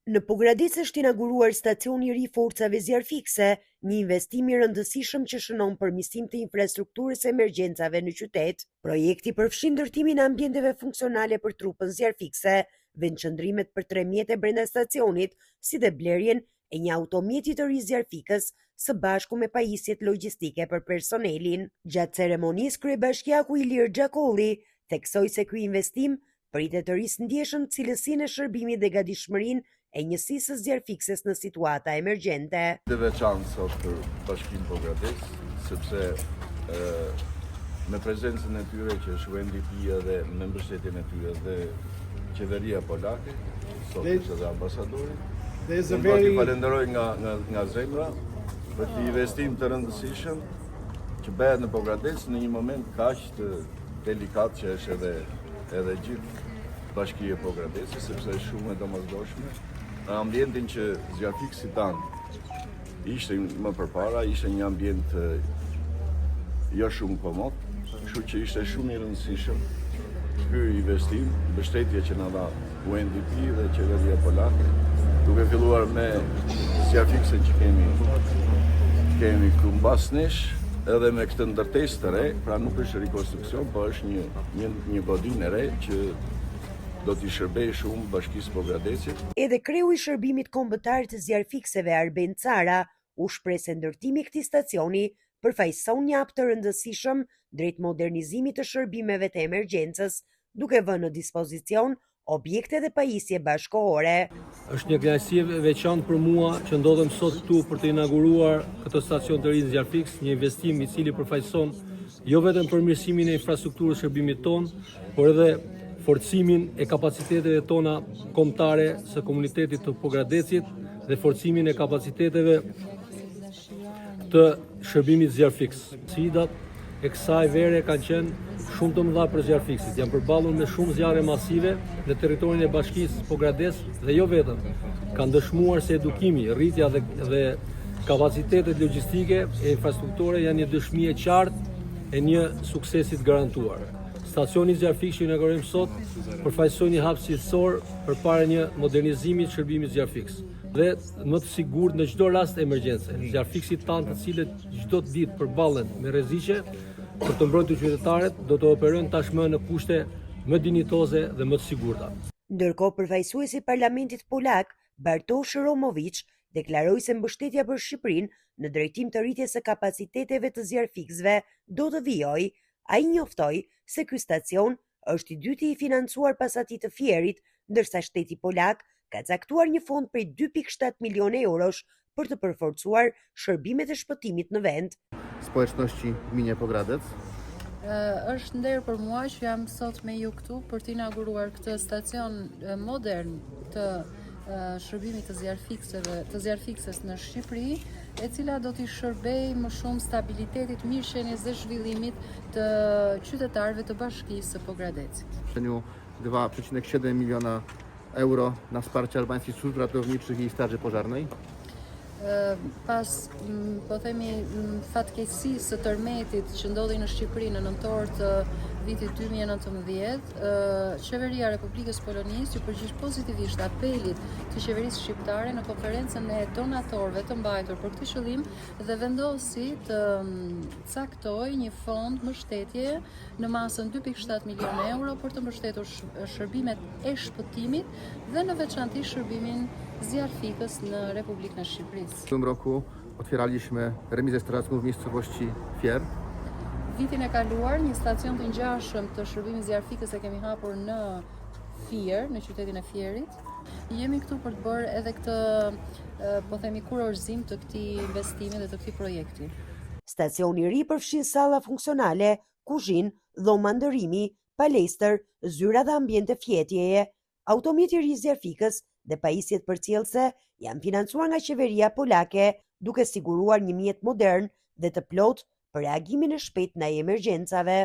Në Pogradec është inauguruar stacioni i ri forcave zjarfikse, një investim i rëndësishëm që shënon përmirësim të infrastrukturës së emergjencave në qytet. Projekti përfshin ndërtimin e ambienteve funksionale për trupën zjarfikse, vendqëndrimet për 3 mjete brenda stacionit, si dhe blerjen e një automjeti të ri zjarfikës, së bashku me pajisjet logjistike për personelin. Gjatë ceremonisë, kryebashkiaku Ilir Xhakolli theksoi se ky investim pritet të rrisë ndjeshëm cilësinë e shërbimit dhe gatishmërinë e njësisë së zjarfikses në situata emergjente. Dhe veçantë sot për Bashkinë Pogradec, sepse me prezencën e tyre që është UNDP-ja dhe me mbështetjen e tyre dhe qeveria polake, sot është edhe ambasadori. Unë do t'i falenderoj nga zemra për të investim të rëndësishëm që bëhet në Pogradec në një moment kaq të delikat që është edhe gjithë Bashkia e Pogradecit, sepse është shumë e domosdoshme. Në ambientin që zjarfiksi tanë ishte më përpara, ishte një ambient jo shumë komod, kështu që ishte shumë i rëndësishëm ky investim, mbështetja që na dha UNDP dhe qeveria polake, duke filluar me zjarfiksen që kemi këtu mbas nesh, edhe me këtë ndërtesë të re, pra nuk është rikonstruksion, po është një godinë e re që do t'i shërbej shumë Bashkisë Pogradecit. Edhe kreu i shërbimit kombëtar të zjarfikseve Arben Cara u shpreh se ndërtimi i këtij stacioni përfaqëson një hap të rëndësishëm drejt modernizimit të shërbimeve të emergjencës, duke vënë në dispozicion objekte dhe pajisje bashkëkohore. Është një kënaqësi e veçantë për mua që ndodhem sot këtu për të inauguruar këtë stacion të ri zjarfiks, një investim i cili përfaqëson jo vetëm përmirësimin e infrastrukturës shërbimit ton, por edhe forcimin e kapaciteteve tona kombëtare së komunitetit të Pogradecit dhe forcimin e kapaciteteve të shërbimit zjarfiks. Sfidat e kësaj vere kanë qenë shumë të mëdha për zjarfiksit. Janë përballur me shumë zjarre masive në territorin e Bashkisë Pogradec dhe jo vetëm. Kanë dëshmuar se edukimi, rritja dhe kapacitetet logjistike e infrastrukture janë një dëshmi e qartë e një suksesi të garantuar. Stacioni zjarfik që inaugurojmë sot përfaqëson një hap cilësor përpara një modernizimi të shërbimit zjarfiks dhe më të sigurt në çdo rast emergjence. Zjarfiksit tanë, të cilët çdo ditë përballen me rreziqe për të mbrojtur qytetarët, do të operojnë tashmë në kushte më dinjitoze dhe më të sigurta. Ndërkohë, përfaqësuesi i Parlamentit polak, Bartosz Romovic, deklaroi se mbështetja për Shqipërinë në drejtim të rritjes së kapaciteteve të zjarfiksve do të vijojë. Ai njoftoi se ky stacion është i dyti i financuar pas atij të Fierit, ndërsa shteti polak ka caktuar një fond prej 2.7 milionë eurosh për të përforcuar shërbimet e shpëtimit në vend. Społeczności w gminie Pogradec. Është nder për mua që jam sot me ju këtu për të inauguruar këtë stacion modern të shërbimit të zjarfikses në Shqipëri, e cila do t'i shërbej më shumë stabilitetit, mirëqenies dhe zhvillimit të qytetarëve të Bashkisë së Pogradecit. 2,7 miliona euro na wsparcie albańskich służb ratowniczych i straży pożarnej. Pas, po themi, fatkeqësisë së tërmetit që ndodhi në Shqipëri në nëntor të vitit 2019, Qeveria e Republikës Polonisë që përgjigj pozitivisht apelit të qeverisë shqiptare në konferencën e donatorëve të mbajtur për këtë qëllim dhe vendosi të caktojë një fond mbështetje në masën 2.7 milionë euro për të mbështetur shërbimet e shpëtimit dhe në veçantë shërbimin zjarfikës në Republikën e Shqipërisë. W tym roku otwieraliśmy remizę strażacką w miejscowości Fier. Vitin e kaluar, një stacion të ngjashëm të shërbimit zjarfikës e kemi hapur në Fier, në qytetin e Fierit. Jemi këtu për të bërë edhe këtë, po themi, kurorëzim të këtij investimi dhe të këtij projekti. Stacioni i ri përfshin salla funksionale, kuzhinë, dhoma ndërrimi, palestër, zyra dhe ambiente fjetjeje. Automjeti i ri zjarfikës dhe pajisjet përcjellëse janë financuar nga qeveria polake, duke siguruar një mjet modern dhe të plotë për reagimin e shpejt ndaj emergjencave.